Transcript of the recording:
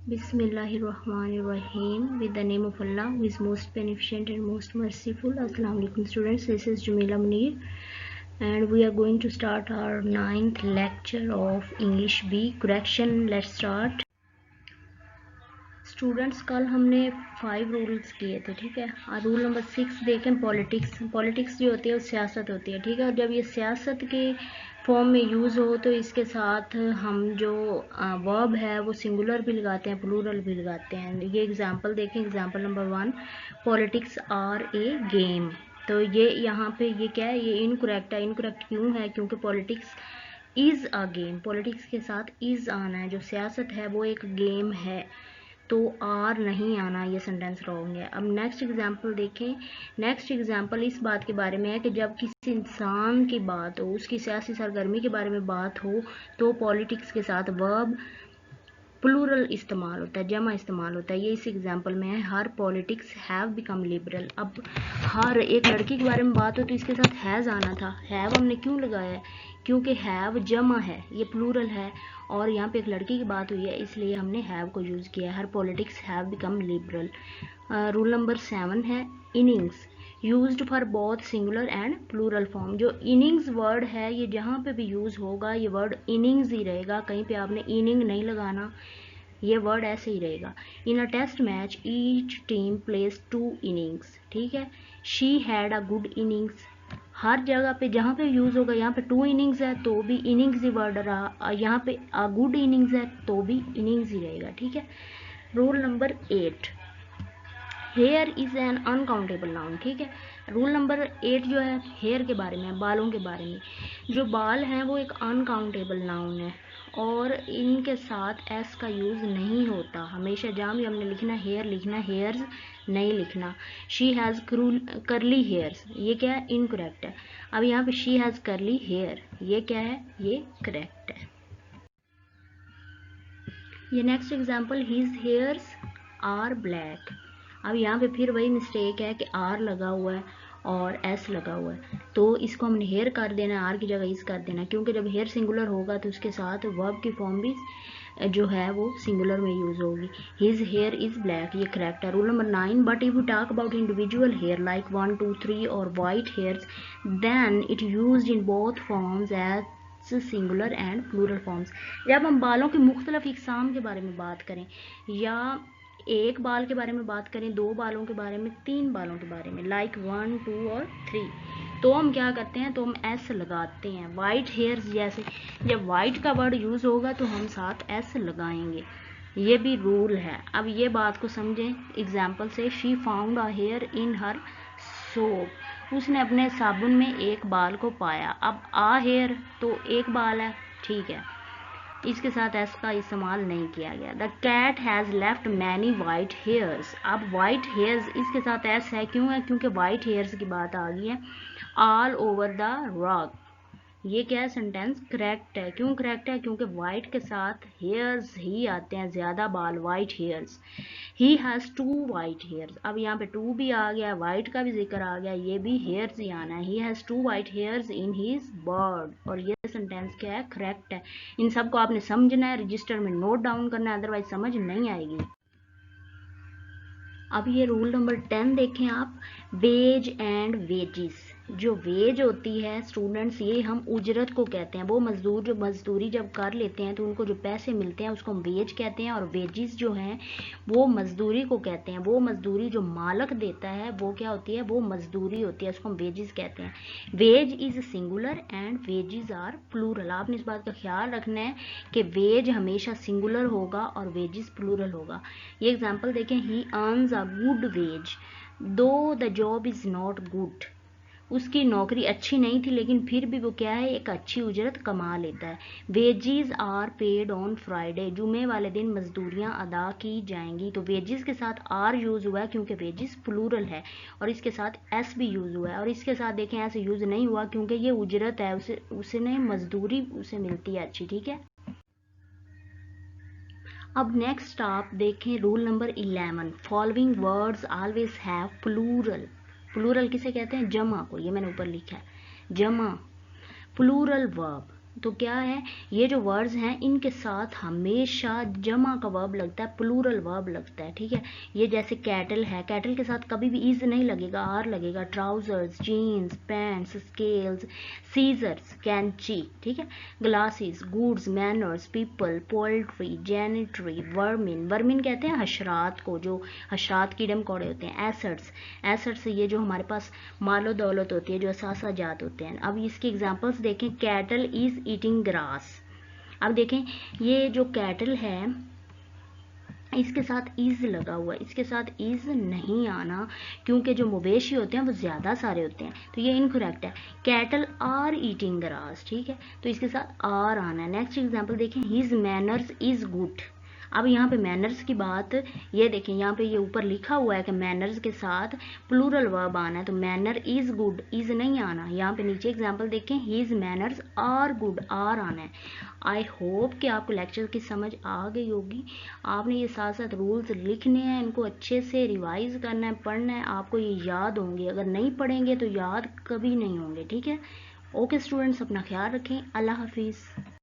Bismillahirrahmanirrahim. With the name of Allah, who is most beneficent and most merciful. Assalamu alaikum students. This is Jamila Munir and we are going to start our 9th lecture of English B. Correction. Let's start. Students कल हमने 5 rules किए थे, ठीक है। और rule number 6 देखें, politics जो होती है वो सियासत होती है, ठीक है। और जब ये सियासत के फॉर्म में यूज़ हो तो इसके साथ हम जो वर्ब है वो सिंगुलर भी लगाते हैं, प्लूरल भी लगाते हैं। ये एग्जांपल देखें, example number 1, politics are a game. तो ये यहाँ पे ये क्या है, ये इनकरेक्ट है। इनकरेक्ट क्यों है? क्योंकि politics is a game, politics के साथ इज़ आना है। जो सियासत है वो एक गेम है, तो आर नहीं आना, ये सेंटेंस रॉन्ग है। अब नेक्स्ट एग्जांपल देखें। नेक्स्ट एग्जांपल इस बात के बारे में है कि जब किसी इंसान की बात हो, उसकी सियासी सरगर्मी के बारे में बात हो, तो पॉलिटिक्स के साथ वर्ब प्लूरल इस्तेमाल होता है, जमा इस्तेमाल होता है। ये इस एग्जांपल में है, her politics have become liberal. अब हर एक लड़की के बारे में बात हो तो इसके साथ हैज़ आना था। हैव हमने क्यों लगाया है? क्योंकि हैव जमा है, ये प्लूरल है, और यहाँ पे एक लड़की की बात हुई है, इसलिए हमने हैव को यूज़ किया है। Her politics have become liberal. Rule number 7 है, innings used for both singular and plural form. जो इनिंग्स वर्ड है ये जहाँ पे भी यूज़ होगा ये वर्ड इनिंग्स ही रहेगा, कहीं पे आपने इनिंग नहीं लगाना, ये वर्ड ऐसे ही रहेगा। In a test match each team plays 2 innings, ठीक है। She had a good innings, हर जगह पे जहाँ पे यूज़ होगा, यहाँ पे 2 इनिंग्स है तो भी इनिंग्स ही वर्ड रहा, यहाँ पे अ गुड इनिंग्स है तो भी इनिंग्स ही रहेगा, ठीक है। Rule number 8, here is an uncountable noun, ठीक है। रूल नंबर 8 जो है हेयर के बारे में, बालों के बारे में। जो बाल हैं वो एक अनकाउंटेबल नाउन है और इनके साथ एस का यूज़ नहीं होता। हमेशा जहाँ भी हमने लिखना हेयर लिखना, हेयर्स नहीं लिखना। शी हैज़ करली हेयर्स, ये क्या है? इनकरेक्ट है। अब यहाँ पे शी हैज़ करली हेयर, ये क्या है? ये करेक्ट है। ये next example, his hairs are black. अब यहाँ पे फिर वही मिस्टेक है कि आर लगा हुआ है और एस लगा हुआ है, तो इसको हमने हेयर कर देना है, आर की जगह इस कर देना, क्योंकि जब हेयर सिंगुलर होगा तो उसके साथ वर्ब की फॉर्म भी जो है वो सिंगुलर में यूज होगी। हिज हेयर इज ब्लैक, ये करेक्ट है। Rule number 9, but if you talk about individual hair like 1, 2, 3 और white hairs, then it used in both forms as singular and plural forms. जब हम बालों के मुख्तलिफ इकसाम के बारे में बात करें, या एक बाल के बारे में बात करें, 2 बालों के बारे में, 3 बालों के बारे में, लाइक 1, 2 और 3, तो हम क्या करते हैं? तो हम एस लगाते हैं। वाइट हेयर्स जैसे जब वाइट का वर्ड यूज़ होगा तो हम साथ एस लगाएंगे, ये भी रूल है। अब ये बात को समझें एग्जाम्पल से। She found a here in her soap, उसने अपने साबुन में एक बाल को पाया। अब आ हेयर तो एक बाल है, ठीक है, इसके साथ एस का इस्तेमाल नहीं किया गया। The cat has left many white hairs, अब वाइट हेयर्स इसके साथ एस है, क्यों है? क्योंकि वाइट हेयर्स की बात आ गई है। ऑल ओवर द रॉक, ये क्या है? सेंटेंस करेक्ट है। क्यों करेक्ट है? क्योंकि वाइट के साथ हेयर्स ही आते हैं, ज़्यादा बाल, white hairs. He has 2 white hairs, अब यहाँ पे 2 भी आ गया, वाइट का भी जिक्र आ गया, ये भी हेयर्स ही आना है। He has 2 white hairs in his bird, और ये सेंटेंस क्या है? करेक्ट है। इन सबको आपने समझना है, रजिस्टर में नोट डाउन करना है, अदरवाइज समझ नहीं आएगी। अब ये रूल नंबर 10 देखें आप, वेज एंड वेजिस। जो वेज होती है स्टूडेंट्स, ये हम उजरत को कहते हैं। वो मजदूर जो मजदूरी जब कर लेते हैं तो उनको जो पैसे मिलते हैं उसको हम वेज कहते हैं, और वेजिस जो हैं वो मजदूरी को कहते हैं। वो मजदूरी जो मालक देता है वो क्या होती है? वो मजदूरी होती है, उसको हम वेजिस कहते हैं। Wage is singular and wages are plural. आपने इस बात का ख्याल रखना है कि वेज हमेशा सिंगुलर होगा और वेजिस प्लूरल होगा। ये एग्जाम्पल देखें, he earns a good wage though the job is not good, उसकी नौकरी अच्छी नहीं थी लेकिन फिर भी वो क्या है? एक अच्छी उजरत कमा लेता है। Wages are paid on Friday, जुमे वाले दिन मजदूरियां अदा की जाएंगी। तो वेजिस के साथ आर यूज हुआ है क्योंकि वेजिस प्लूरल है, और इसके साथ एस भी यूज हुआ है, और इसके साथ देखें ऐसे यूज नहीं हुआ क्योंकि ये उजरत है, उसने मजदूरी उसे मिलती है अच्छी, ठीक है। अब नेक्स्ट आप देखें rule number 11, following words always have plural. Plural किसे कहते हैं? जमा को, ये मैंने ऊपर लिखा है, जमा प्लूरल वर्ब। तो क्या है, ये जो वर्ड्स हैं इनके साथ हमेशा जमा का वर्ब लगता है, प्लूरल वर्ब लगता है, ठीक है। ये जैसे कैटल है, कैटल के साथ कभी भी इज नहीं लगेगा, आर लगेगा। Trousers, jeans, pants, scales, scissors, कैंची, ठीक है। Glasses, goods, manners, people, poultry, gentry, vermin, vermin कहते हैं हशरात को, जो हशरात कीड़े मकोड़े होते हैं। एसेट्स, एसेट्स ये जो हमारे पास मालो दौलत होती है, जो असासा जात होते हैं। अब इसकी एग्जांपल्स देखें, कैटल इज ईटिंग ग्रास। अब देखें ये जो कैटल है इसके साथ इज लगा हुआ है, इसके साथ इज नहीं आना, क्योंकि जो मवेशी होते हैं वो ज़्यादा सारे होते हैं, तो ये इनकरेक्ट है। कैटल आर ईटिंग ग्रास, ठीक है, तो इसके साथ आर आना है। नेक्स्ट एग्जांपल देखें, हिज मैनर्स इज गुड। अब यहाँ पे मैनर्स की बात, ये देखें यहाँ पे ये ऊपर लिखा हुआ है कि मैनर्स के साथ प्लूरल वर्ब आना है, तो मैनर इज गुड, इज नहीं आना। यहाँ पे नीचे एग्जांपल देखें, his manners are good, are आना है। आई होप कि आपको लेक्चर की समझ आ गई होगी। आपने ये साथ साथ रूल्स लिखने हैं, इनको अच्छे से रिवाइज करना है, पढ़ना है, आपको ये याद होंगे। अगर नहीं पढ़ेंगे तो याद कभी नहीं होंगे, ठीक है। ओके स्टूडेंट्स, अपना ख्याल रखें। अल्लाह हाफिज़।